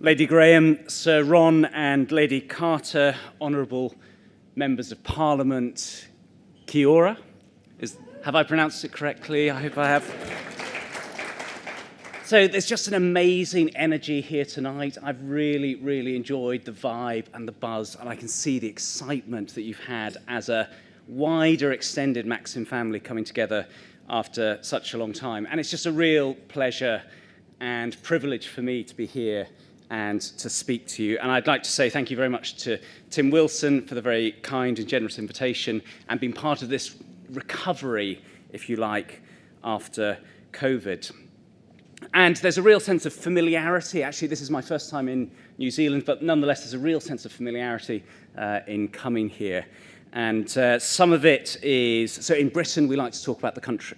Lady Graham, Sir Ron and Lady Carter, honourable members of Parliament, kia ora. Have I pronounced it correctly? I hope I have. So there's just an amazing energy here tonight. I've really enjoyed the vibe and the buzz, and I can see the excitement that you've had as a wider extended Maxim family coming together after such a long time. And it's just a real pleasure and privilege for me to be here and to speak to you. And I'd like to say thank you very much to Tim Wilson for the very kind and generous invitation and being part of this recovery, if you like, after COVID. And there's a real sense of familiarity. Actually, this is my first time in New Zealand, but nonetheless, there's a real sense of familiarity in coming here. And some of it is, so in Britain, we like to talk about the country,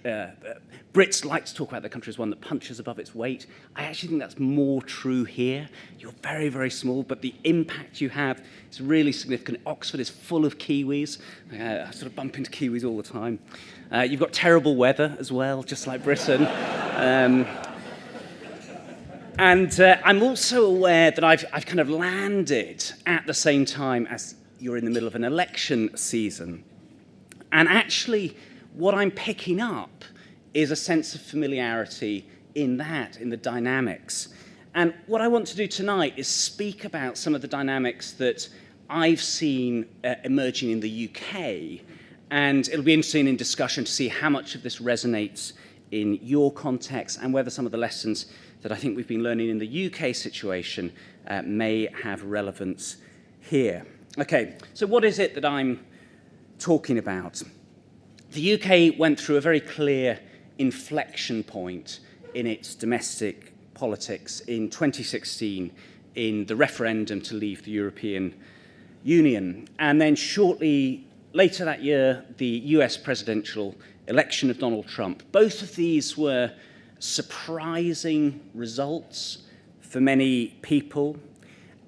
Brits like to talk about the country as one that punches above its weight. I actually think that's more true here. You're very small, but the impact you have is really significant. Oxford is full of Kiwis. I sort of bump into Kiwis all the time. You've got terrible weather as well, just like Britain. And I'm also aware that I've kind of landed at the same time as you're in the middle of an election season. And actually, what I'm picking up is a sense of familiarity in the dynamics. And what I want to do tonight is speak about some of the dynamics that I've seen emerging in the UK. And it'll be interesting in discussion to see how much of this resonates in your context and whether some of the lessons that I think we've been learning in the UK situation may have relevance here. Okay, so what is it that I'm talking about? The UK went through a very clear inflection point in its domestic politics in 2016 in the referendum to leave the European Union. And then shortly later that year, the US presidential election of Donald Trump. Both of these were surprising results for many people,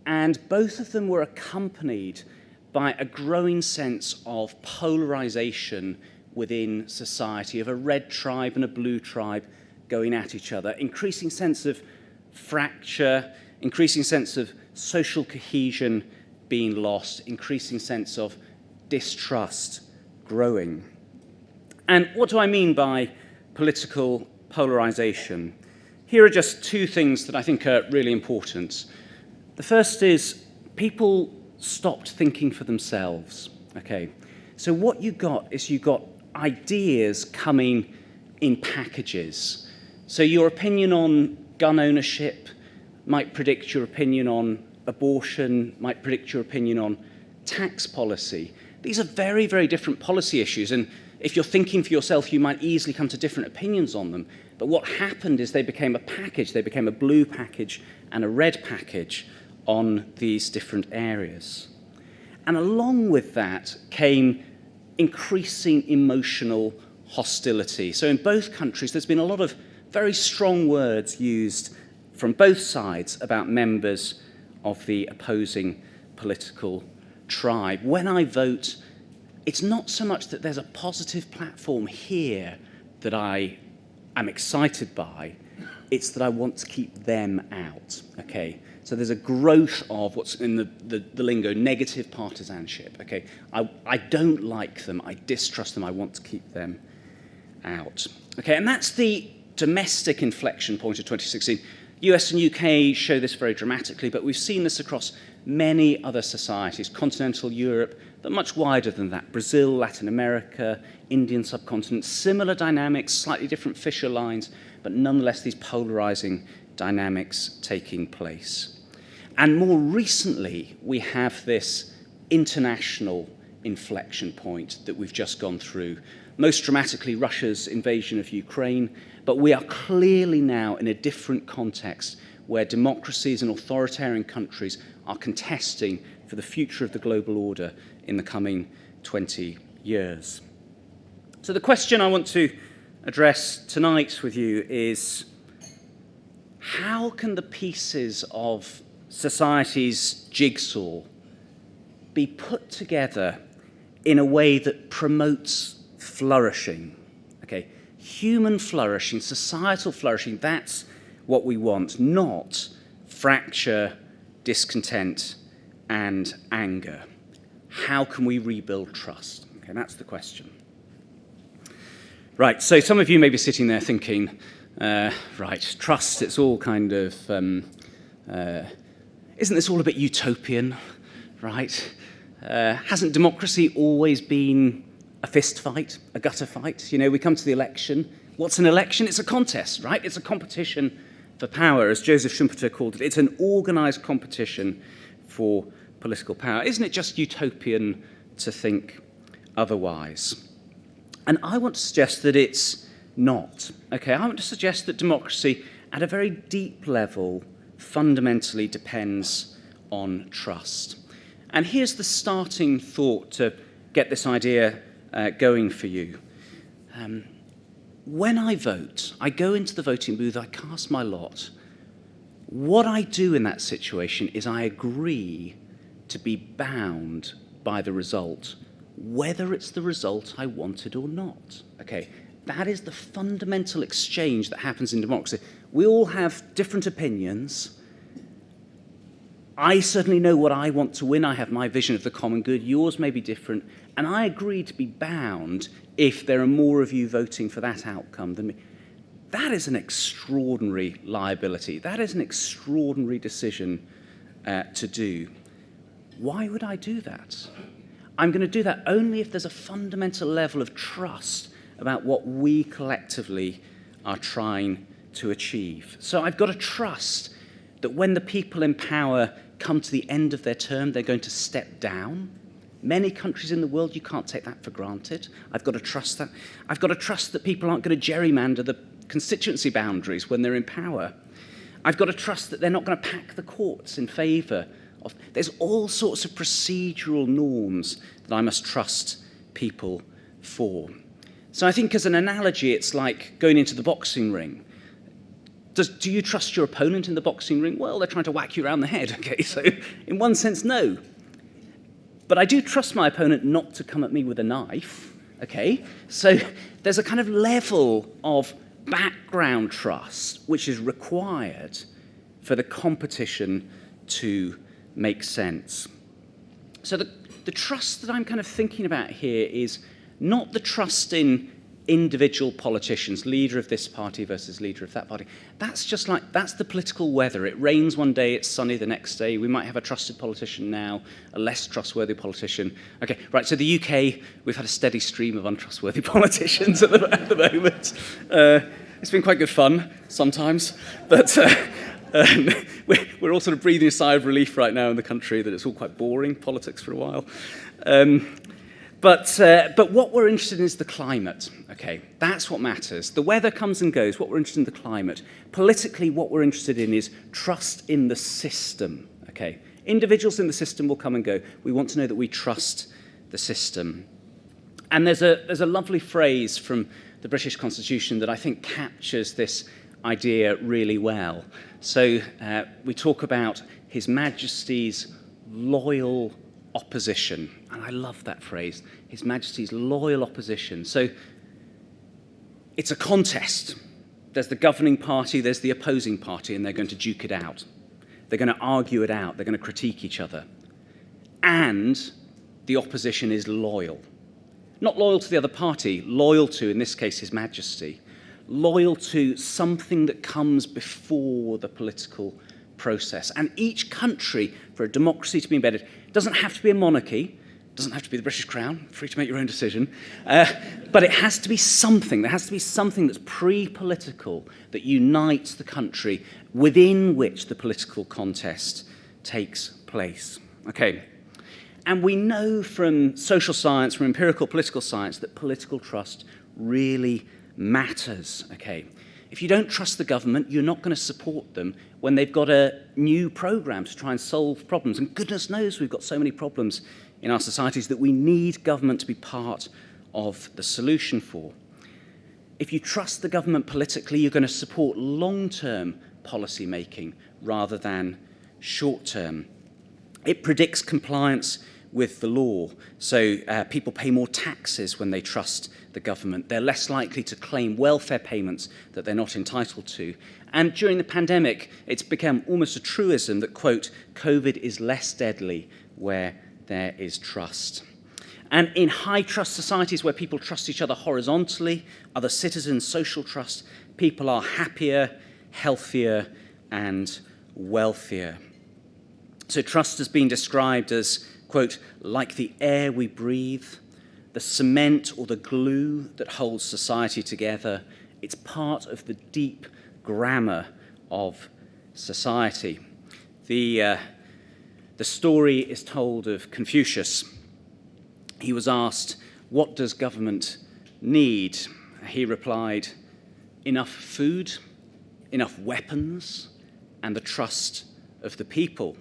and both of them were accompanied by a growing sense of polarisation within society, of a red tribe and a blue tribe going at each other, increasing sense of fracture, increasing sense of social cohesion being lost, increasing sense of distrust growing. And what do I mean by political polarisation? Here are just two things that I think are really important. The first is people stopped thinking for themselves. Okay, so what you got is you got ideas coming in packages. So your opinion on gun ownership might predict your opinion on abortion, might predict your opinion on tax policy. These are very different policy issues, and if you're thinking for yourself, you might easily come to different opinions on them. But what happened is they became a package. They became a blue package and a red package on these different areas. And along with that came increasing emotional hostility. So in both countries, there's been a lot of very strong words used from both sides about members of the opposing political tribe. When I vote, it's not so much that there's a positive platform here that I am excited by, it's that I want to keep them out, okay? So there's a growth of what's in the lingo, negative partisanship, okay? I don't like them, I distrust them, I want to keep them out. Okay, and that's the domestic inflection point of 2016. US and UK show this very dramatically, but we've seen this across many other societies, continental Europe, but much wider than that. Brazil, Latin America, Indian subcontinent, similar dynamics, slightly different fissure lines, but nonetheless these polarizing dynamics taking place. And more recently, we have this international inflection point that we've just gone through. Most dramatically, Russia's invasion of Ukraine, but we are clearly now in a different context where democracies and authoritarian countries are contesting for the future of the global order in the coming 20 years. So the question I want to address tonight with you is, how can the pieces of society's jigsaw be put together in a way that promotes flourishing? Okay, human flourishing, societal flourishing, that's what we want, not fracture discontent, and anger. How can we rebuild trust? Okay, that's the question. Right, so some of you may be sitting there thinking, right, trust, it's all kind of, isn't this all a bit utopian, right? Hasn't democracy always been a fist fight, a gutter fight? You know, we come to the election. What's an election? It's a contest, right? It's a competition for power, as Joseph Schumpeter called it. It's an organized competition for political power. Isn't it just utopian to think otherwise? And I want to suggest that it's not. Okay, I want to suggest that democracy, at a very deep level, fundamentally depends on trust. And here's the starting thought to get this idea going for you. When I vote, I go into the voting booth, I cast my lot. What I do in that situation is I agree to be bound by the result, whether it's the result I wanted or not. Okay, that is the fundamental exchange that happens in democracy. We all have different opinions. I certainly know what I want to win. I have my vision of the common good. Yours may be different. And I agree to be bound if there are more of you voting for that outcome than me. That is an extraordinary liability. That is an extraordinary decision to do. Why would I do that? I'm going to do that only if there's a fundamental level of trust about what we collectively are trying to achieve. So I've got to trust that when the people in power come to the end of their term, they're going to step down. Many countries in the world, you can't take that for granted. I've got to trust that. I've got to trust that people aren't going to gerrymander the constituency boundaries when they're in power. I've got to trust that they're not going to pack the courts in favour of... There's all sorts of procedural norms that I must trust people for. So I think as an analogy, it's like going into the boxing ring. Do you trust your opponent in the boxing ring? Well, they're trying to whack you around the head, okay? So in one sense, no. But I do trust my opponent not to come at me with a knife, okay? So there's a kind of level of background trust which is required for the competition to make sense. So the trust that I'm kind of thinking about here is not the trust in individual politicians, leader of this party versus leader of that party. That's just like, that's the political weather. It rains one day, it's sunny the next day. We might have a trusted politician now, a less trustworthy politician. Okay, right, so the UK, we've had a steady stream of untrustworthy politicians at the moment. It's been quite good fun sometimes, but we're all sort of breathing a sigh of relief right now in the country that it's all quite boring, politics for a while. But what we're interested in is the climate, okay? That's what matters. The weather comes and goes. What we're interested in is the climate. Politically, what we're interested in is trust in the system, okay? Individuals in the system will come and go. We want to know that we trust the system. And there's a lovely phrase from the British Constitution that I think captures this idea really well. So we talk about His Majesty's loyal opposition. And I love that phrase, His Majesty's loyal opposition. So it's a contest. There's the governing party, there's the opposing party, and they're going to duke it out. They're going to argue it out. They're going to critique each other. And the opposition is loyal. Not loyal to the other party, loyal to, in this case, His Majesty. Loyal to something that comes before the political process. And each country, for a democracy to be embedded, doesn't have to be a monarchy, doesn't have to be the British Crown, free to make your own decision, but it has to be something. There has to be something that's pre-political that unites the country within which the political contest takes place. Okay. And we know from social science, from empirical political science, that political trust really matters. Okay. If you don't trust the government, you're not going to support them when they've got a new program to try and solve problems. And goodness knows we've got so many problems in our societies that we need government to be part of the solution for. If you trust the government politically, you're going to support long-term policy making rather than short-term. It predicts compliance with the law. So people pay more taxes when they trust the government. They're less likely to claim welfare payments that they're not entitled to. And during the pandemic, it's become almost a truism that, quote, COVID is less deadly where there is trust. And in high-trust societies where people trust each other horizontally, other citizens, social trust, people are happier, healthier, and wealthier. So trust has been described as, quote, like the air we breathe, the cement or the glue that holds society together. It's part of the deep grammar of society. The story is told of Confucius. He was asked, what does government need? He replied, enough food, enough weapons, and the trust of the people.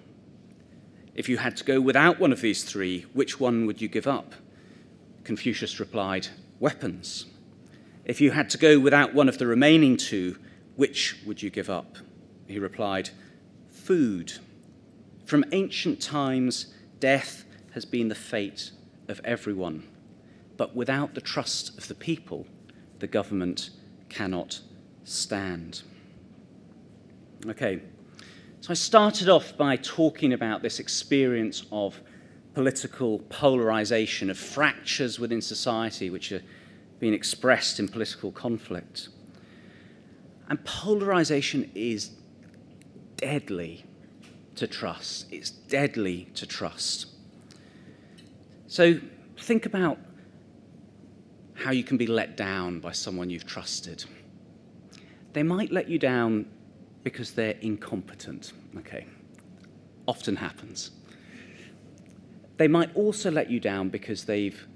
If you had to go without one of these three, which one would you give up? Confucius replied, weapons. If you had to go without one of the remaining two, which would you give up? He replied, food. From ancient times, death has been the fate of everyone. But without the trust of the people, the government cannot stand. Okay, so I started off by talking about this experience of political polarisation, of fractures within society which are being expressed in political conflict. And polarisation is deadly to trust. It's deadly to trust. So think about how you can be let down by someone you've trusted. They might let you down because they're incompetent, okay? Often happens. They might also let you down because they've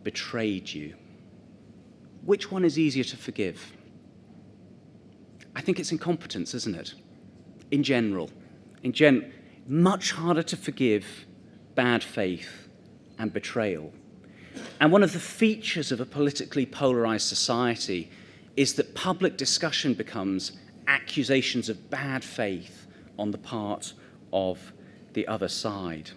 betrayed you. Which one is easier to forgive? I think it's incompetence, isn't it? In general. Much harder to forgive bad faith and betrayal. And one of the features of a politically polarized society is that public discussion becomes accusations of bad faith on the part of the other side.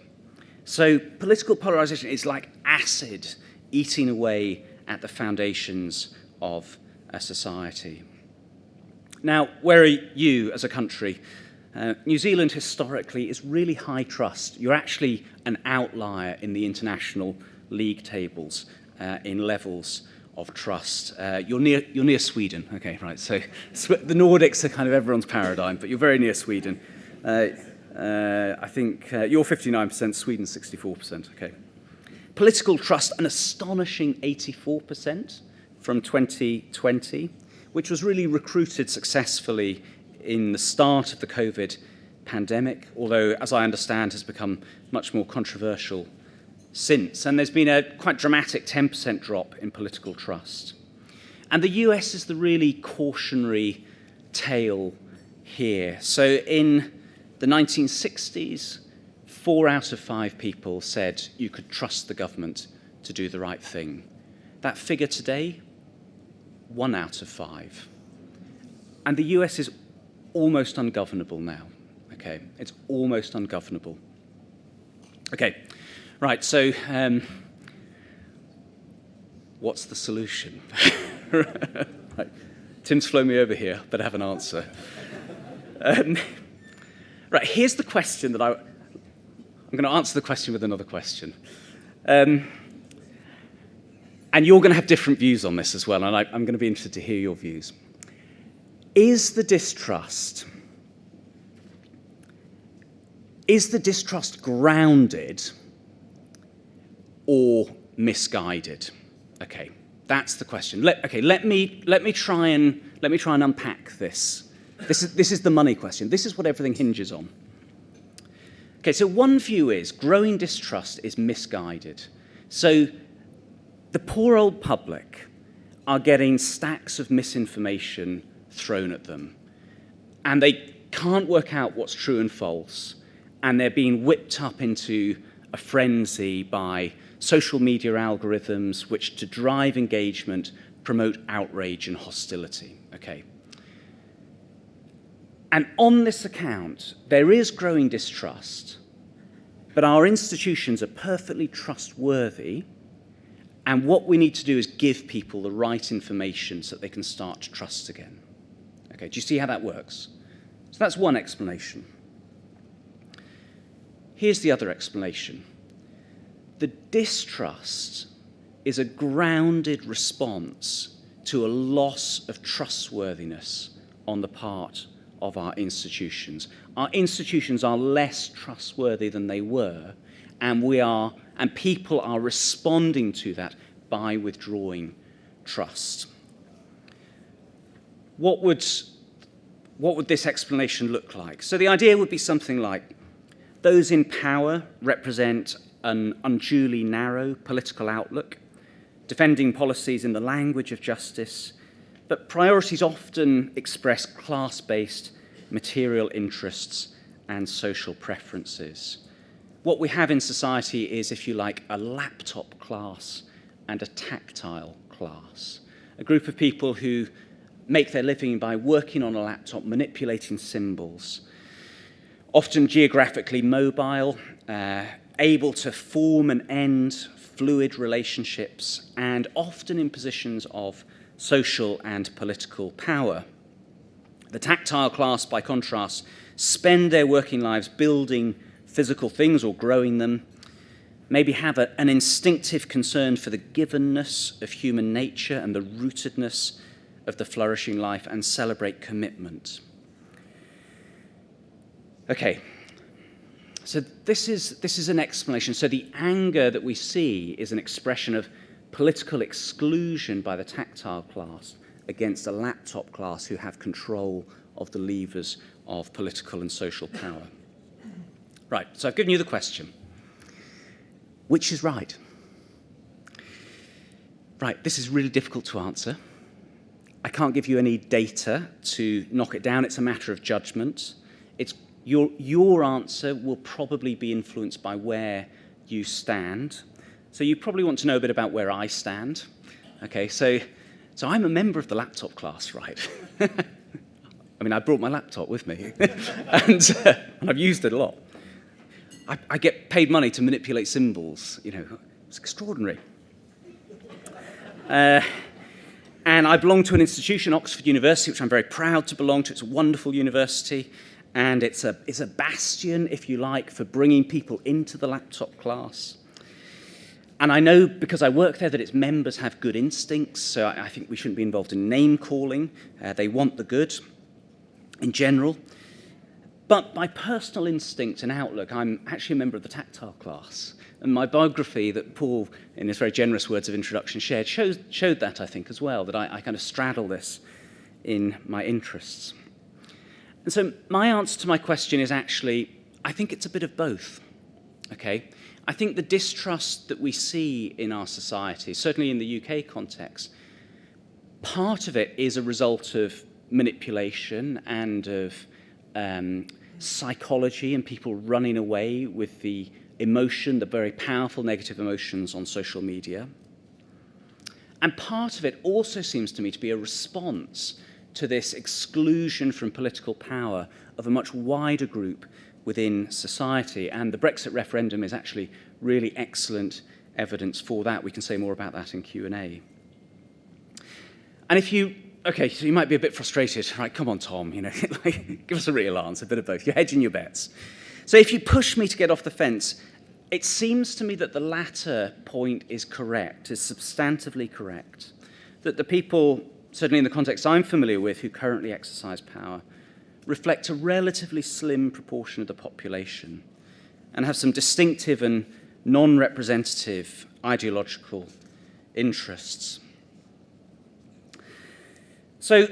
So political polarization is like acid eating away at the foundations of a society. Now, where are you as a country? New Zealand historically is really high trust. You're actually an outlier in the international league tables in levels of trust. You're near Sweden. Okay, right. So the Nordics are kind of everyone's paradigm, but you're very near Sweden. I think you're 59%, Sweden 64%. Okay. Political trust, an astonishing 84% from 2020, which was really recruited successfully in the start of the COVID pandemic, although, as I understand, has become much more controversial since. And there's been a quite dramatic 10% drop in political trust. And the US is the really cautionary tale here. So in the 1960s, 4 out of 5 people said you could trust the government to do the right thing. That figure today, 1 out of 5. And the US is almost ungovernable now. Okay, it's almost ungovernable. Okay, right, so what's the solution? Right. Tim's flown me over here, but I have an answer. Right, here's the question that I'm going to answer the question with another question. And you're going to have different views on this as well, and I'm going to be interested to hear your views. Is the distrust grounded or misguided? Okay, that's the question. Let me try and unpack this. This is the money question. This is what everything hinges on. Okay, so one view is growing distrust is misguided. So the poor old public are getting stacks of misinformation thrown at them, and they can't work out what's true and false, and they're being whipped up into a frenzy by social media algorithms which, to drive engagement, promote outrage and hostility. Okay. And on this account, there is growing distrust, But our institutions are perfectly trustworthy, and what we need to do is give people the right information so that they can start to trust again. Okay, do you see how that works? So that's one explanation. Here's the other explanation. The distrust is a grounded response to a loss of trustworthiness on the part of our institutions. Our institutions are less trustworthy than they were, and people are responding to that by withdrawing trust. What would this explanation look like? So the idea would be something like, those in power represent an unduly narrow political outlook, defending policies in the language of justice, but priorities often express class-based material interests and social preferences. What we have in society is, if you like, a laptop class and a tactile class. A group of people who make their living by working on a laptop, manipulating symbols, often geographically mobile, able to form and end fluid relationships, and often in positions of social and political power. The tactile class, by contrast, spend their working lives building physical things or growing them, maybe have an instinctive concern for the givenness of human nature and the rootedness of the flourishing life, and celebrate commitment. Okay, so this is an explanation. So the anger that we see is an expression of political exclusion by the tactile class against a laptop class who have control of the levers of political and social power. Right, so I've given you the question. Which is right? Right, this is really difficult to answer. I can't give you any data to knock it down. It's a matter of judgment. Your answer will probably be influenced by where you stand. So you probably want to know a bit about where I stand. Okay, so I'm a member of the laptop class, right? I mean, I brought my laptop with me, and I've used it a lot. I get paid money to manipulate symbols. You know, it's extraordinary. And I belong to an institution, Oxford University, which I'm very proud to belong to. It's a wonderful university, and it's a bastion, if you like, for bringing people into the laptop class. And I know, because I work there, that its members have good instincts, so I think we shouldn't be involved in name-calling. They want the good, in general. But by personal instinct and outlook, I'm actually a member of the tactile class. And my biography that Paul, in his very generous words of introduction, shared, showed that, I think, as well, that I kind of straddle this in my interests. And so my answer to my question is actually, I think it's a bit of both, okay? I think the distrust that we see in our society, certainly in the UK context, part of it is a result of manipulation and of psychology and people running away with the emotion, the very powerful negative emotions on social media. And part of it also seems to me to be a response to this exclusion from political power of a much wider group within society. And the Brexit referendum is actually really excellent evidence for that. We can say more about that in Q&A. And okay, so you might be a bit frustrated. Right, come on, Tom, give us a real answer, a bit of both. You're hedging your bets. So if you push me to get off the fence, it seems to me that the latter point is correct, is substantively correct, that the people, certainly in the context I'm familiar with, who currently exercise power, reflect a relatively slim proportion of the population and have some distinctive and non-representative ideological interests. So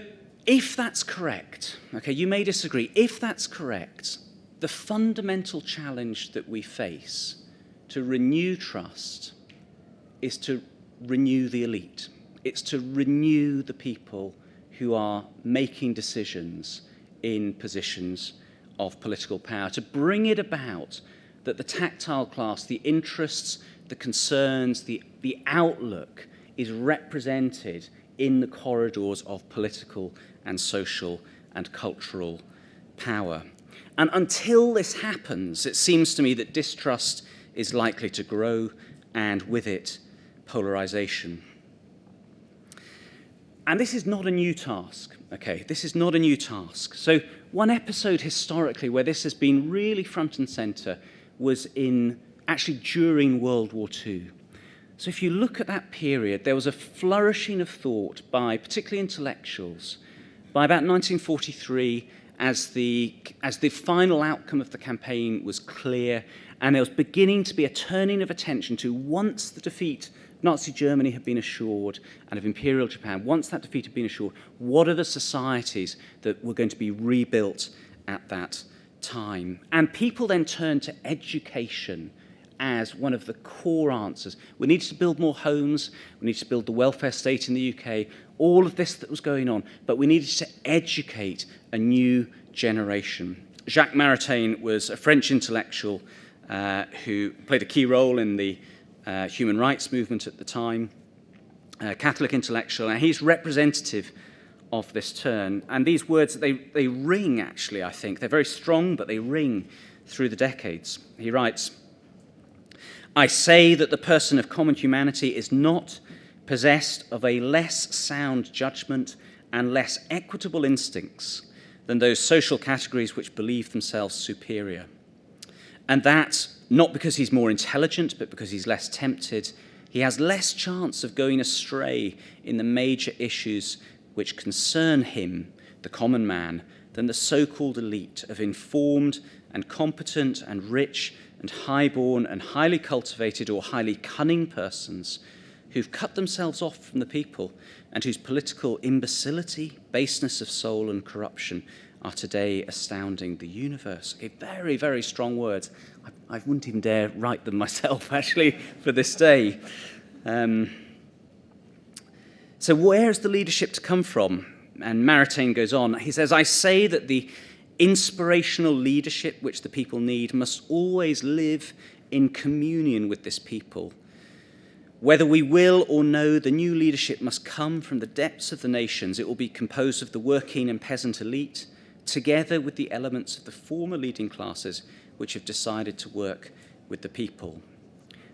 if that's correct, okay, you may disagree, if that's correct, the fundamental challenge that we face to renew trust is to renew the elite. It's to renew the people who are making decisions in positions of political power, to bring it about that the tactile class, the interests, the concerns, the outlook is represented in the corridors of political and social and cultural power. And until this happens, it seems to me that distrust is likely to grow, and with it, polarisation. And this is not a new task, okay? This is not a new task. So one episode historically where this has been really front and centre was actually during World War II. So if you look at that period, there was a flourishing of thought by particularly intellectuals. By about 1943, as the final outcome of the campaign was clear, and there was beginning to be a turning of attention to, once the defeat of Nazi Germany had been assured, and of Imperial Japan, once that defeat had been assured, what are the societies that were going to be rebuilt at that time? And people then turned to education as one of the core answers. We needed to build more homes, we needed to build the welfare state in the UK, all of this that was going on, but we needed to educate a new generation. Jacques Maritain was a French intellectual who played a key role in the human rights movement at the time, a Catholic intellectual, and he's representative of this turn. And these words, they ring, actually, I think. They're very strong, but they ring through the decades. He writes, "I say that the person of common humanity is not possessed of a less sound judgment and less equitable instincts than those social categories which believe themselves superior. And that, not because he's more intelligent, but because he's less tempted, he has less chance of going astray in the major issues which concern him, the common man, than the so-called elite of informed and competent and rich and high-born and highly cultivated or highly cunning persons who've cut themselves off from the people and whose political imbecility, baseness of soul and corruption are today astounding the universe." Okay, very, very strong words. I wouldn't even dare write them myself, actually, for this day. So where's the leadership to come from? And Maritain goes on. He says, "I say that the inspirational leadership which the people need must always live in communion with this people. Whether we will or no, the new leadership must come from the depths of the nations. It will be composed of the working and peasant elite, together with the elements of the former leading classes which have decided to work with the people.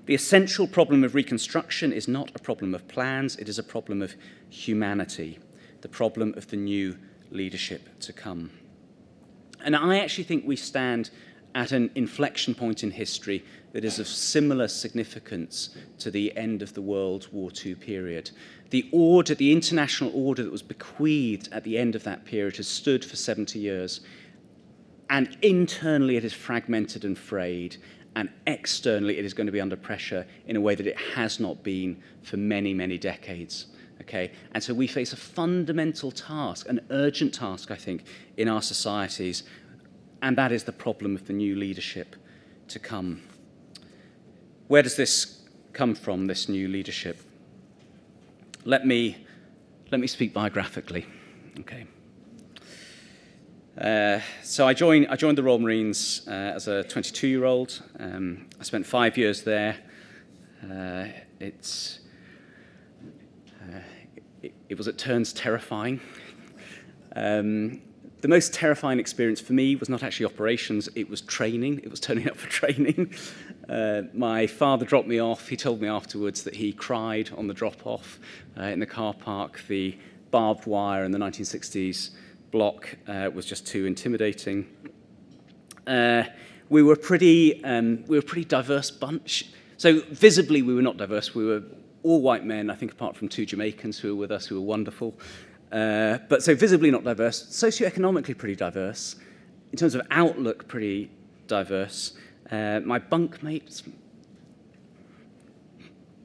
The essential problem of reconstruction is not a problem of plans, it is a problem of humanity, the problem of the new leadership to come." And I actually think we stand at an inflection point in history that is of similar significance to the end of the World War II period. The order, the international order that was bequeathed at the end of that period has stood for 70 years, and internally it is fragmented and frayed, and externally it is going to be under pressure in a way that it has not been for many, many decades. Okay? And so we face a fundamental task, an urgent task, I think, in our societies, and that is the problem of the new leadership to come. Where does this come from, this new leadership? Let me speak biographically. Okay. So I joined the Royal Marines as a 22-year-old. I spent 5 years there. It was at turns terrifying. The most terrifying experience for me was not actually operations, it was training. It was turning up for training. My father dropped me off. He told me afterwards that he cried on the drop-off in the car park. The barbed wire in the 1960s block was just too intimidating. We were a pretty diverse bunch. So visibly we were not diverse. We were all white men, I think, apart from 2 Jamaicans who were with us, who were wonderful. But so visibly not diverse, socioeconomically pretty diverse, in terms of outlook pretty diverse. My bunkmates,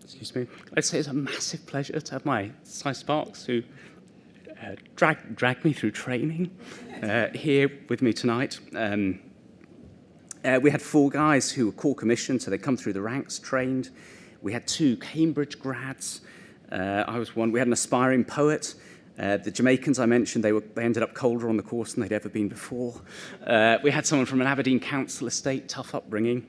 excuse me, I'd say it's a massive pleasure to have my Cy Sparks, who dragged me through training, here with me tonight. We had 4 guys who were corps commissioned, so they come through the ranks, trained. We had 2 Cambridge grads. I was one. We had an aspiring poet. The Jamaicans I mentioned, they ended up colder on the course than they'd ever been before. We had someone from an Aberdeen council estate, tough upbringing.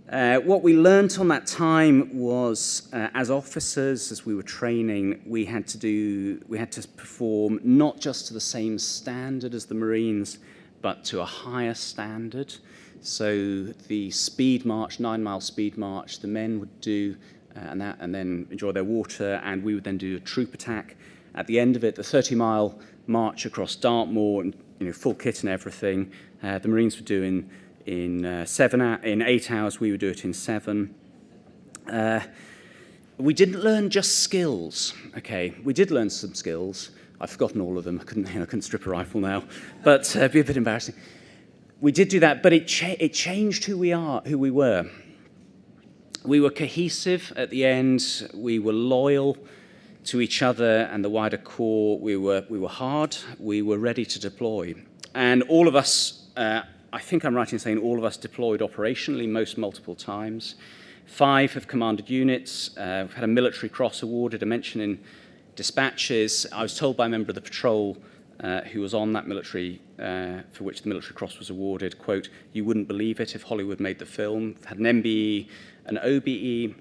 What we learnt on that time was, as officers, as we were training, we had to perform not just to the same standard as the Marines, but to a higher standard. So the speed march, 9-mile speed march, the men would do and then enjoy their water, and we would then do a troop attack. At the end of it, the 30-mile march across Dartmoor, and full kit and everything. The Marines would do in 8 hours. We would do it in 7. We didn't learn just skills. Okay, we did learn some skills. I've forgotten all of them. I couldn't strip a rifle now, but it'd be a bit embarrassing. We did do that, but it changed who we were. We were cohesive at the end. We were loyal to each other and the wider corps. We were hard. We were ready to deploy, and all of us. I think I'm right in saying all of us deployed operationally, most multiple times. 5 have commanded units. We've had a military cross awarded, a mention in dispatches. I was told by a member of the patrol who was on that military, for which the military cross was awarded, quote, "You wouldn't believe it if Hollywood made the film." We've had an MBE, an OBE.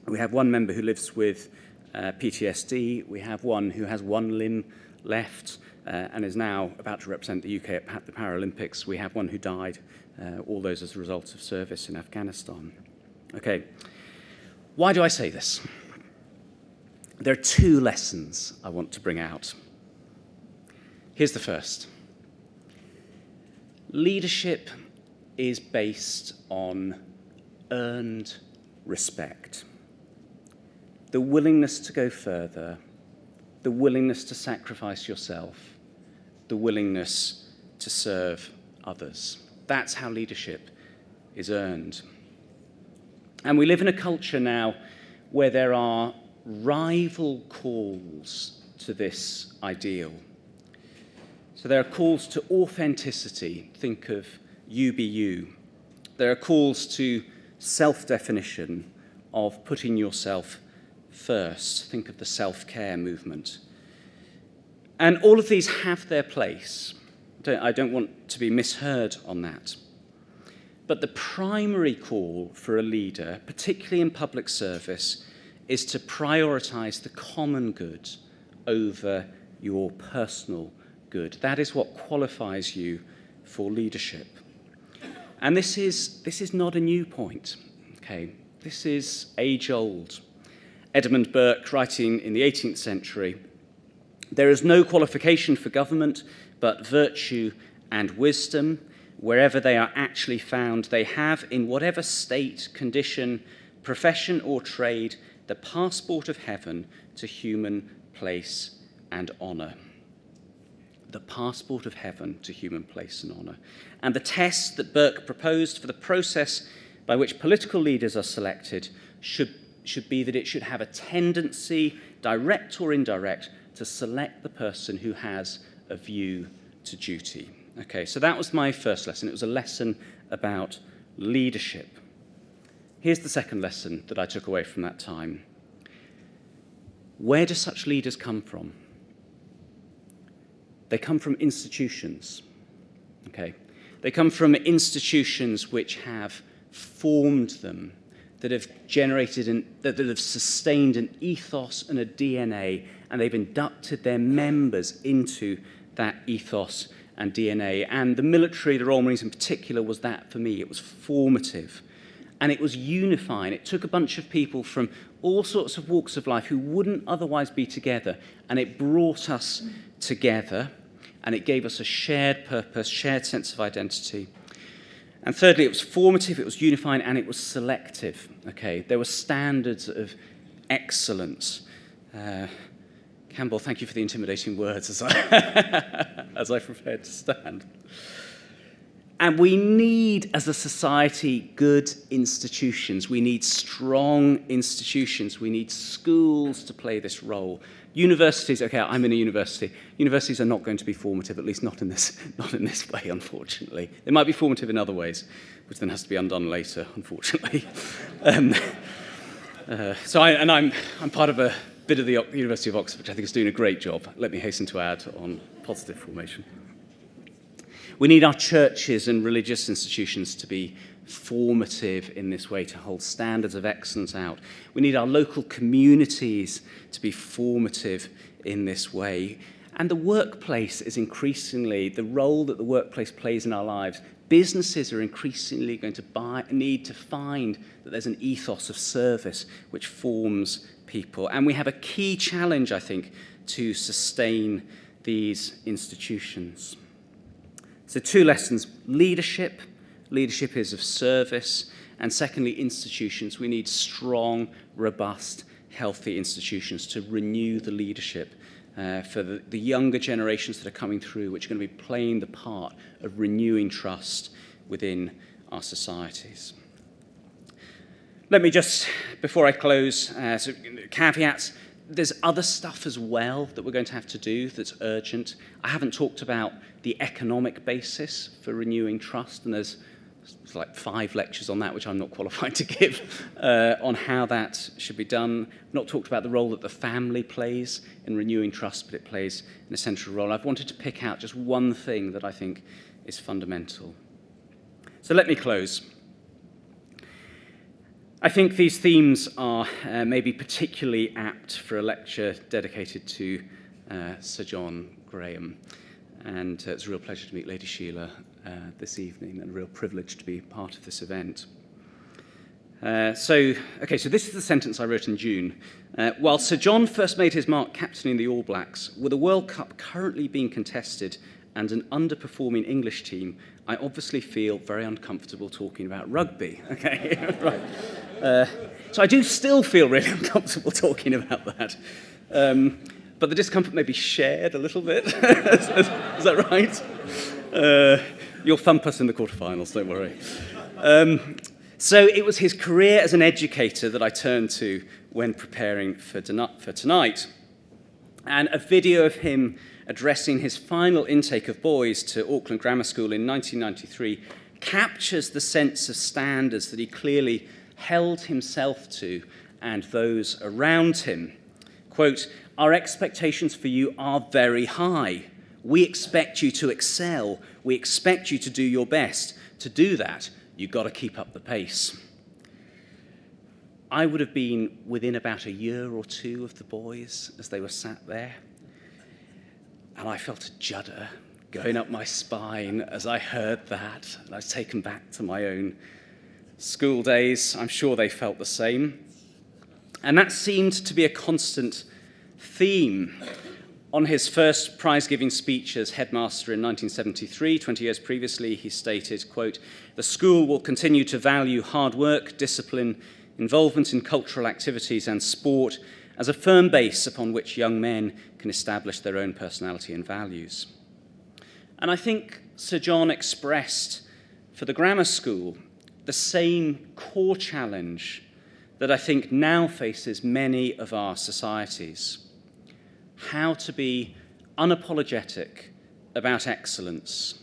We have one member who lives with PTSD. We have one who has one limb left and is now about to represent the UK at the Paralympics. We have one who died, all those as a result of service in Afghanistan. Okay, why do I say this? There are 2 lessons I want to bring out. Here's the first. Leadership is based on earned respect. The willingness to go further, the willingness to sacrifice yourself, the willingness to serve others. That's how leadership is earned. And we live in a culture now where there are rival calls to this ideal. So there are calls to authenticity. Think of you be you. There are calls to self-definition, of putting yourself first. Think of the self-care movement. And all of these have their place. I don't want to be misheard on that. But the primary call for a leader, particularly in public service, is to prioritize the common good over your personal good. That is what qualifies you for leadership. And this is not a new point. Okay, this is age-old. Edmund Burke, writing in the 18th century, "There is no qualification for government but virtue and wisdom. Wherever they are actually found, they have, in whatever state, condition, profession, or trade, the passport of heaven to human place and honour." The passport of heaven to human place and honour. And the test that Burke proposed for the process by which political leaders are selected should be that it should have a tendency, direct or indirect, to select the person who has a view to duty. Okay, so that was my first lesson. It was a lesson about leadership. Here's the second lesson that I took away from that time. Where do such leaders come from? They come from institutions. Okay, they come from institutions which have formed them, that have generated that have sustained an ethos and a DNA, and they've inducted their members into that ethos and DNA. And the military, the Royal Marines in particular, was that for me. It was formative. And it was unifying. It took a bunch of people from all sorts of walks of life who wouldn't otherwise be together, and it brought us together, and it gave us a shared purpose, shared sense of identity. And thirdly, it was formative, it was unifying, and it was selective. Okay, there were standards of excellence. Campbell, thank you for the intimidating words as I prepared to stand. And we need, as a society, good institutions. We need strong institutions. We need schools to play this role. Universities, okay, I'm in a university. Universities are not going to be formative, at least not in this way, unfortunately. They might be formative in other ways, which then has to be undone later, unfortunately. I'm part of a bit of the University of Oxford, which I think is doing a great job. Let me hasten to add on positive formation. We need our churches and religious institutions to be formative in this way, to hold standards of excellence out. We need our local communities to be formative in this way. And the workplace is increasingly, the role that the workplace plays in our lives, businesses are increasingly going to need to find that there's an ethos of service which forms people. And we have a key challenge, I think, to sustain these institutions. So 2 lessons: leadership. Leadership is of service. And secondly, institutions. We need strong, robust, healthy institutions to renew the leadership for the younger generations that are coming through, which are going to be playing the part of renewing trust within our societies. Let me just, before I close, caveats. There's other stuff as well that we're going to have to do that's urgent. I haven't talked about the economic basis for renewing trust, and there's like 5 lectures on that, which I'm not qualified to give, on how that should be done. I've not talked about the role that the family plays in renewing trust, but it plays an essential role. I've wanted to pick out just one thing that I think is fundamental. So let me close. I think these themes are maybe particularly apt for a lecture dedicated to Sir John Graham. And it's a real pleasure to meet Lady Sheila this evening, and a real privilege to be part of this event. So this is the sentence I wrote in June. While Sir John first made his mark captaining the All Blacks, with a World Cup currently being contested and an underperforming English team, I obviously feel very uncomfortable talking about rugby. Okay, right. So I do still feel really uncomfortable talking about that. But the discomfort may be shared a little bit. Is that right? You'll thump us in the quarterfinals, don't worry. So it was his career as an educator that I turned to when preparing for tonight. And a video of him addressing his final intake of boys to Auckland Grammar School in 1993 captures the sense of standards that he clearly held himself to and those around him. Quote, "Our expectations for you are very high. We expect you to excel. We expect you to do your best. To do that, you've got to keep up the pace." I would have been within about a year or 2 of the boys as they were sat there. And I felt a judder going up my spine as I heard that. And I was taken back to my own school days. I'm sure they felt the same. And that seemed to be a constant theme. On his first prize-giving speech as headmaster in 1973, 20 years previously, he stated, quote, "The school will continue to value hard work, discipline, involvement in cultural activities and sport as a firm base upon which young men can establish their own personality and values." And I think Sir John expressed for the grammar school the same core challenge that I think now faces many of our societies: how to be unapologetic about excellence,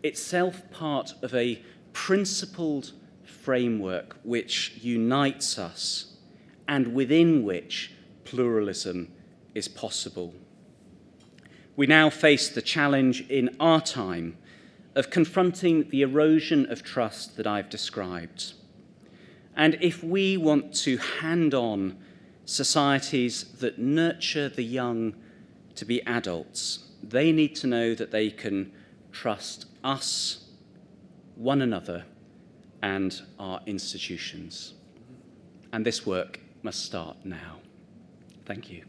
itself part of a principled framework which unites us and within which pluralism is possible. We now face the challenge in our time of confronting the erosion of trust that I've described. And if we want to hand on societies that nurture the young to be adults, they need to know that they can trust us, one another, and our institutions. And this work must start now. Thank you.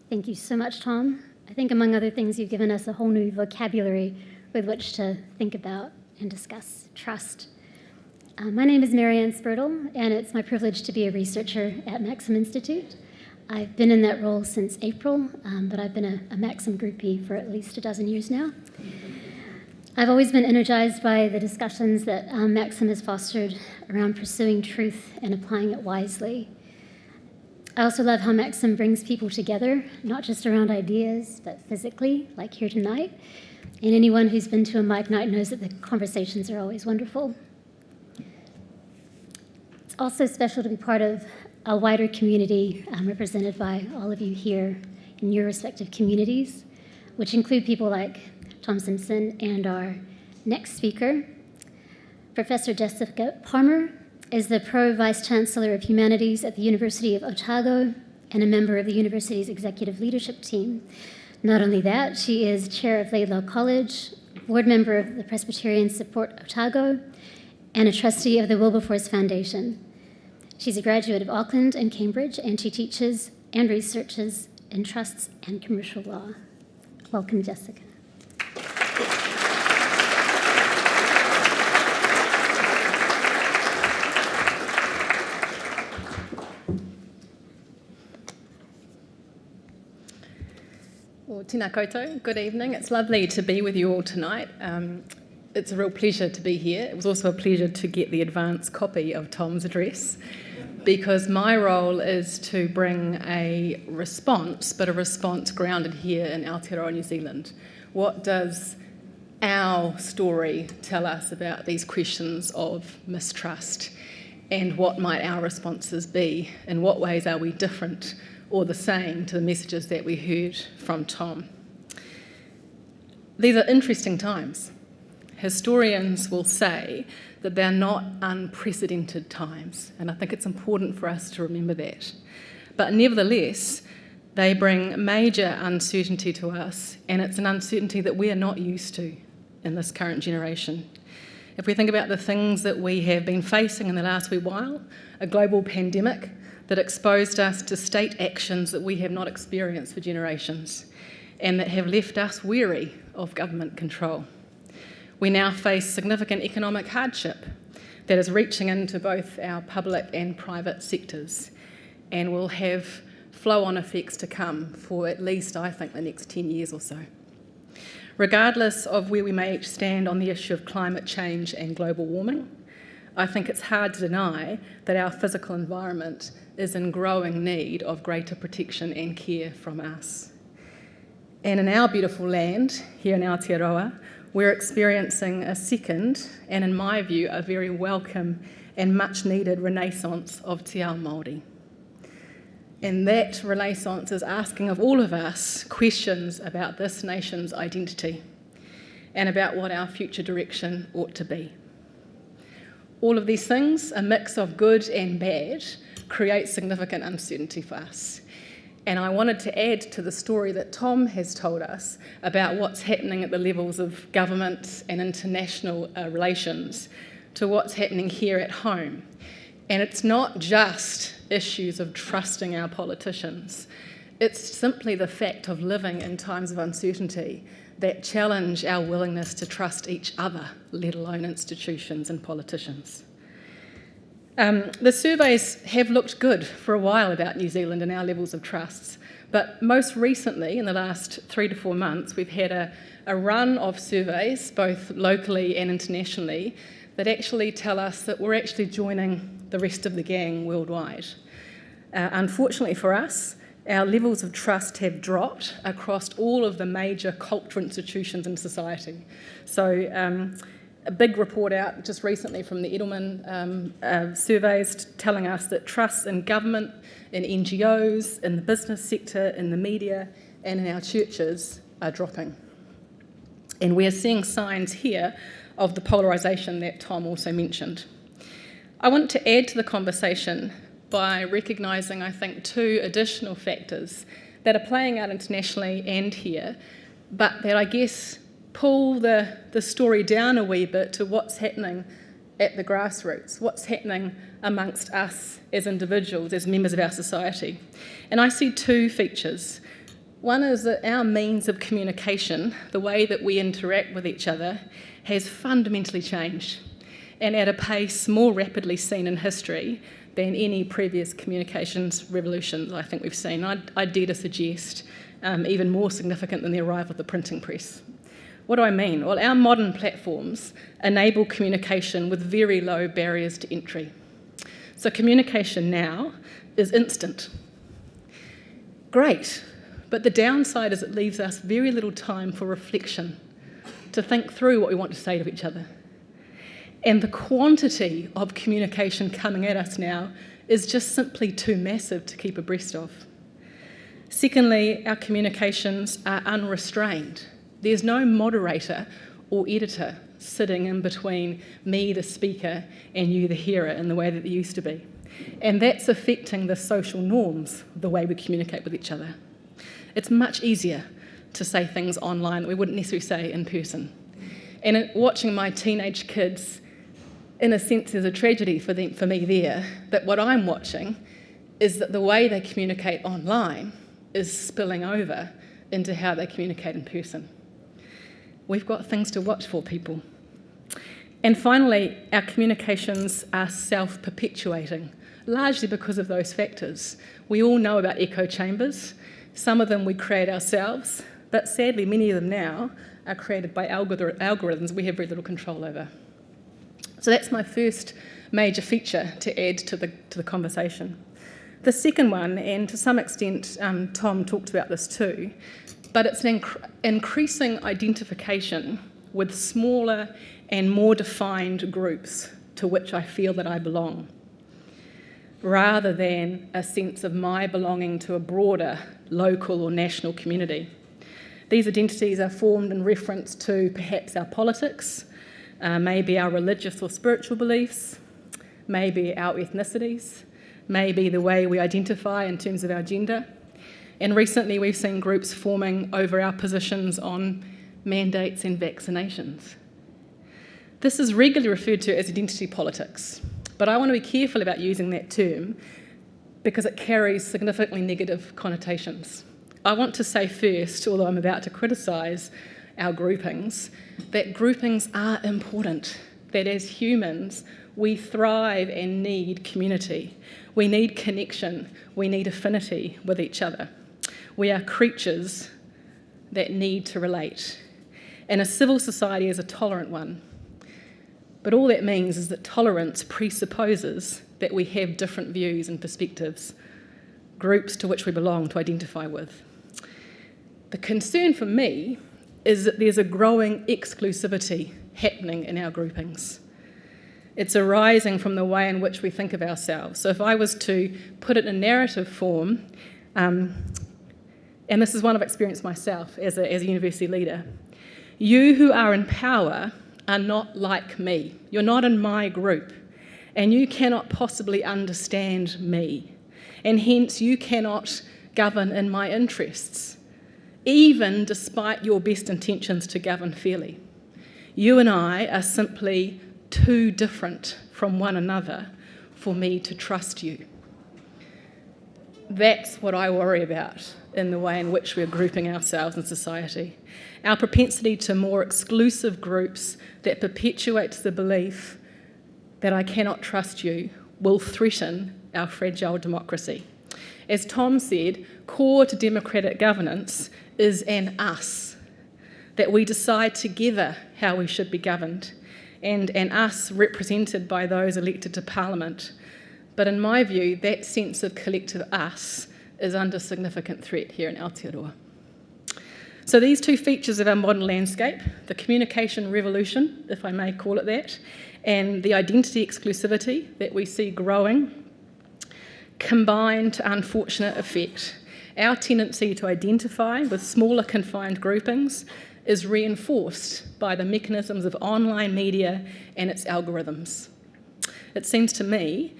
Thank you so much, Tom. I think, among other things, you've given us a whole new vocabulary with which to think about and discuss trust. My name is Marianne Spurtle, and it's my privilege to be a researcher at Maxim Institute. I've been in that role since April, but I've been a Maxim groupie for at least a dozen years now. I've always been energized by the discussions that Maxim has fostered around pursuing truth and applying it wisely. I also love how Maxim brings people together, not just around ideas, but physically, like here tonight. And anyone who's been to a Mike night knows that the conversations are always wonderful. It's also special to be part of a wider community represented by all of you here in your respective communities, which include people like Tom Simpson and our next speaker. Professor Jessica Palmer is the Pro-Vice-Chancellor of Humanities at the University of Otago and a member of the university's executive leadership team. Not only that, she is chair of Laidlaw College, board member of the Presbyterian Support Otago, and a trustee of the Wilberforce Foundation. She's a graduate of Auckland and Cambridge, and she teaches and researches in trusts and commercial law. Welcome, Jessica. Well, tēnā koutou, good evening. It's lovely to be with you all tonight. It's a real pleasure to be here. It was also a pleasure to get the advance copy of Tom's address, because my role is to bring a response, but a response grounded here in Aotearoa, New Zealand. What does our story tell us about these questions of mistrust? And what might our responses be? In what ways are we different or the same to the messages that we heard from Tom? These are interesting times. Historians will say that they're not unprecedented times, and I think it's important for us to remember that. But nevertheless, they bring major uncertainty to us, and it's an uncertainty that we are not used to in this current generation. If we think about the things that we have been facing in the last wee while, a global pandemic that exposed us to state actions that we have not experienced for generations, and that have left us weary of government control. We now face significant economic hardship that is reaching into both our public and private sectors, and will have flow-on effects to come for at least, I think, the next 10 years or so. Regardless of where we may each stand on the issue of climate change and global warming, I think it's hard to deny that our physical environment is in growing need of greater protection and care from us. And in our beautiful land, here in Aotearoa, we're experiencing a second, and in my view, a very welcome and much needed renaissance of te ao Māori. And that renaissance is asking of all of us questions about this nation's identity and about what our future direction ought to be. All of these things, a mix of good and bad, create significant uncertainty for us. And I wanted to add to the story that Tom has told us about what's happening at the levels of government and international relations to what's happening here at home. And it's not just issues of trusting our politicians. It's simply the fact of living in times of uncertainty that challenge our willingness to trust each other, let alone institutions and politicians. The surveys have looked good for a while about New Zealand and our levels of trusts, but most recently, in the last 3 to 4 months, we've had a run of surveys, both locally and internationally, that actually tell us that we're actually joining the rest of the gang worldwide. Unfortunately for us, our levels of trust have dropped across all of the major cultural institutions in society. So a big report out just recently from the Edelman surveys telling us that trust in government, in NGOs, in the business sector, in the media, and in our churches are dropping. And we're seeing signs here of the polarisation that Tom also mentioned. I want to add to the conversation by recognising, I think, 2 additional factors that are playing out internationally and here, but that I guess pull the story down a wee bit to what's happening at the grassroots, what's happening amongst us as individuals, as members of our society. And I see 2 features. One is that our means of communication, the way that we interact with each other, has fundamentally changed, and at a pace more rapidly seen in history than any previous communications revolution I think we've seen. I dare to suggest even more significant than the arrival of the printing press. What do I mean? Well, our modern platforms enable communication with very low barriers to entry. So communication now is instant. Great, but the downside is it leaves us very little time for reflection, to think through what we want to say to each other. And the quantity of communication coming at us now is just simply too massive to keep abreast of. Secondly, our communications are unrestrained. There's no moderator or editor sitting in between me, the speaker, and you, the hearer, in the way that there used to be. And that's affecting the social norms, the way we communicate with each other. It's much easier to say things online that we wouldn't necessarily say in person. And watching my teenage kids, in a sense, there's a tragedy for me there, that what I'm watching is that the way they communicate online is spilling over into how they communicate in person. We've got things to watch for, people. And finally, our communications are self-perpetuating, largely because of those factors. We all know about echo chambers. Some of them we create ourselves, but sadly many of them now are created by algorithms we have very little control over. So that's my first major feature to add to the conversation. The second one, and to some extent Tom talked about this too, but it's an increasing identification with smaller and more defined groups to which I feel that I belong, rather than a sense of my belonging to a broader local or national community. These identities are formed in reference to perhaps our politics, maybe our religious or spiritual beliefs, maybe our ethnicities, maybe the way we identify in terms of our gender. And recently we've seen groups forming over our positions on mandates and vaccinations. This is regularly referred to as identity politics, but I want to be careful about using that term because it carries significantly negative connotations. I want to say first, although I'm about to criticise our groupings, that groupings are important, that as humans we thrive and need community. We need connection, we need affinity with each other. We are creatures that need to relate. And a civil society is a tolerant one. But all that means is that tolerance presupposes that we have different views and perspectives, groups to which we belong to identify with. The concern for me is that there's a growing exclusivity happening in our groupings. It's arising from the way in which we think of ourselves. So if I was to put it in narrative form, and this is one I've experienced myself as a university leader, you who are in power are not like me. You're not in my group, and you cannot possibly understand me, and hence you cannot govern in my interests, even despite your best intentions to govern fairly. You and I are simply too different from one another for me to trust you. That's what I worry about in the way in which we're grouping ourselves in society. Our propensity to more exclusive groups that perpetuates the belief that I cannot trust you will threaten our fragile democracy. As Tom said, core to democratic governance is an us, that we decide together how we should be governed, and an us represented by those elected to Parliament. But in my view, that sense of collective us is under significant threat here in Aotearoa. So these two features of our modern landscape, the communication revolution, if I may call it that, and the identity exclusivity that we see growing, combine to unfortunate effect. Our tendency to identify with smaller confined groupings is reinforced by the mechanisms of online media and its algorithms. It seems to me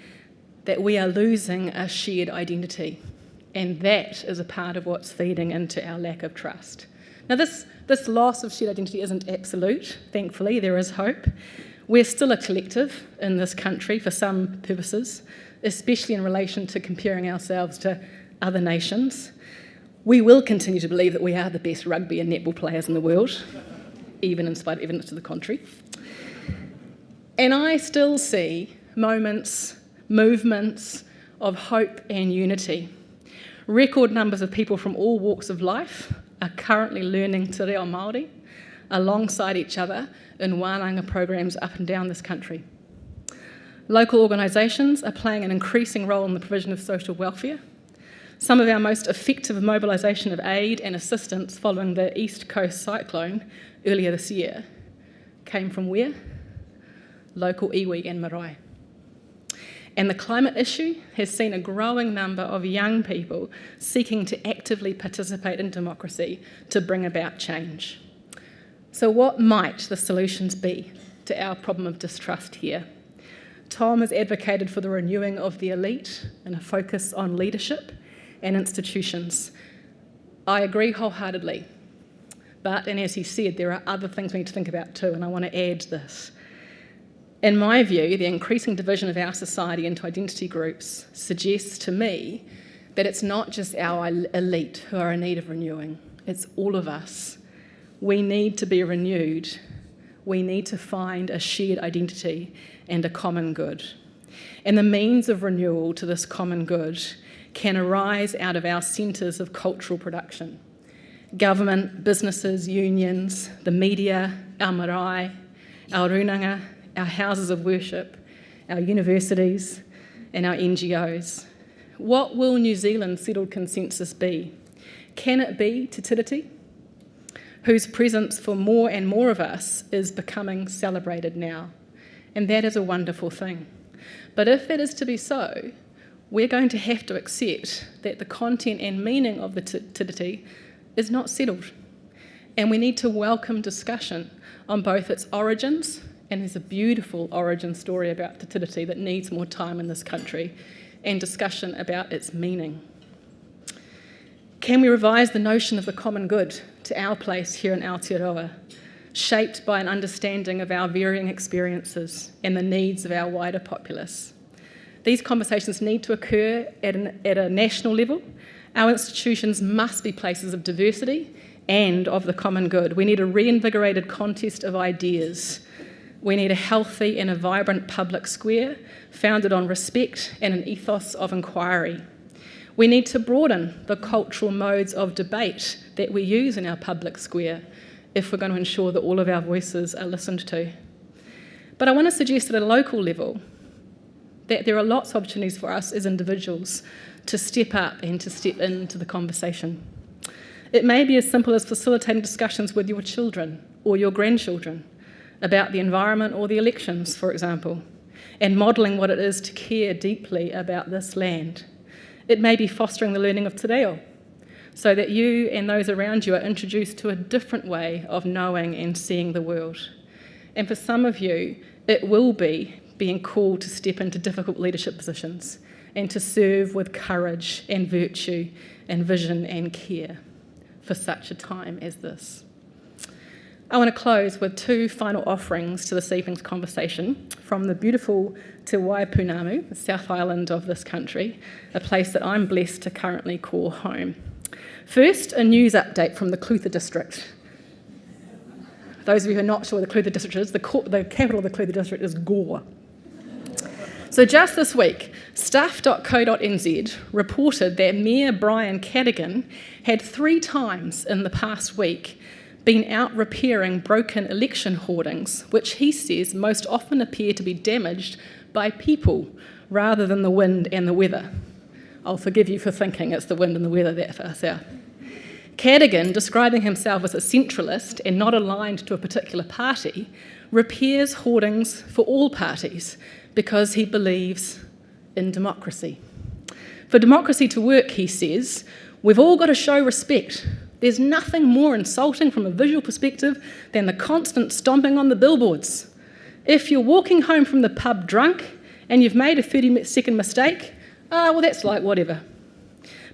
that we are losing a shared identity, and that is a part of what's feeding into our lack of trust. Now, this loss of shared identity isn't absolute, thankfully, there is hope. We're still a collective in this country for some purposes, especially in relation to comparing ourselves to other nations. We will continue to believe that we are the best rugby and netball players in the world, even in spite of evidence to the contrary. And I still see moments, movements of hope and unity. Record numbers of people from all walks of life are currently learning te reo Māori alongside each other in wānanga programs up and down this country. Local organisations are playing an increasing role in the provision of social welfare. Some of our most effective mobilisation of aid and assistance following the East Coast cyclone earlier this year came from where? Local iwi and marae. And the climate issue has seen a growing number of young people seeking to actively participate in democracy to bring about change. So what might the solutions be to our problem of distrust here? Tom has advocated for the renewing of the elite and a focus on leadership and institutions. I agree wholeheartedly, but, and as he said, there are other things we need to think about too, and I want to add this. In my view, the increasing division of our society into identity groups suggests to me that it's not just our elite who are in need of renewing, it's all of us. We need to be renewed. We need to find a shared identity and a common good. And the means of renewal to this common good can arise out of our centres of cultural production. Government, businesses, unions, the media, our marae, our runanga, our houses of worship, our universities, and our NGOs. What will New Zealand's settled consensus be? Can it be Te Tiriti, whose presence for more and more of us is becoming celebrated now? And that is a wonderful thing. But if it is to be so, we're going to have to accept that the content and meaning of the Te Tiriti is not settled. And we need to welcome discussion on both its origins, and there's a beautiful origin story about Te Tiriti that needs more time in this country, and discussion about its meaning. Can we revise the notion of the common good to our place here in Aotearoa, shaped by an understanding of our varying experiences and the needs of our wider populace? These conversations need to occur at a national level. Our institutions must be places of diversity and of the common good. We need a reinvigorated contest of ideas. We need a healthy and a vibrant public square founded on respect and an ethos of inquiry. We need to broaden the cultural modes of debate that we use in our public square if we're going to ensure that all of our voices are listened to. But I want to suggest at a local level that there are lots of opportunities for us as individuals to step up and to step into the conversation. It may be as simple as facilitating discussions with your children or your grandchildren about the environment or the elections, for example, and modelling what it is to care deeply about this land. It may be fostering the learning of te reo, so that you and those around you are introduced to a different way of knowing and seeing the world. And for some of you, it will be being called to step into difficult leadership positions and to serve with courage and virtue and vision and care for such a time as this. I want to close with two final offerings to this evening's conversation from the beautiful Te Waipunamu, the South Island of this country, a place that I'm blessed to currently call home. First, a news update from the Clutha district. Those of you who are not sure what the Clutha district is, the capital of the Clutha district is Gore. So just this week, stuff.co.nz reported that Mayor Brian Cadogan had 3 times in the past week been out repairing broken election hoardings, which he says most often appear to be damaged by people rather than the wind and the weather. I'll forgive you for thinking it's the wind and the weather that far south. Cadogan, describing himself as a centralist and not aligned to a particular party, repairs hoardings for all parties because he believes in democracy. For democracy to work, he says, we've all got to show respect. There's nothing more insulting from a visual perspective than the constant stomping on the billboards. If you're walking home from the pub drunk and you've made a 30-second mistake, well, that's like whatever.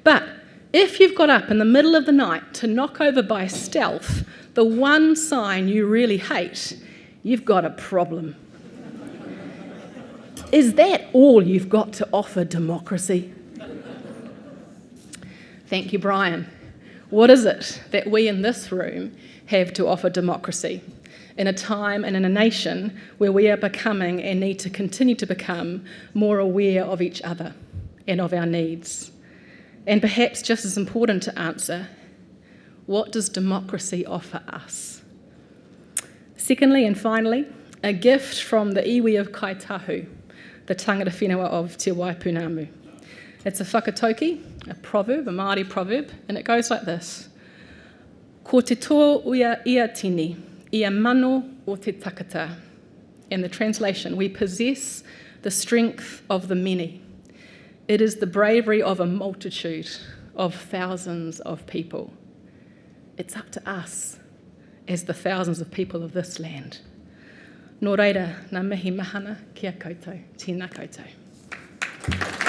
But if you've got up in the middle of the night to knock over by stealth the one sign you really hate, you've got a problem. Is that all you've got to offer democracy? Thank you, Brian. What is it that we in this room have to offer democracy in a time and in a nation where we are becoming and need to continue to become more aware of each other and of our needs? And perhaps just as important to answer, what does democracy offer us? Secondly and finally, a gift from the iwi of Kaitahu, the tangata whenua of Te Waipunamu. It's a whakatauki, a proverb, a Māori proverb, and it goes like this. Ko te toa uia ia tini, ia mano o te takata. In the translation, we possess the strength of the many. It is the bravery of a multitude of thousands of people. It's up to us as the thousands of people of this land. Nō reira, ngā mihi mahana kia koutou. Tēnā koutou.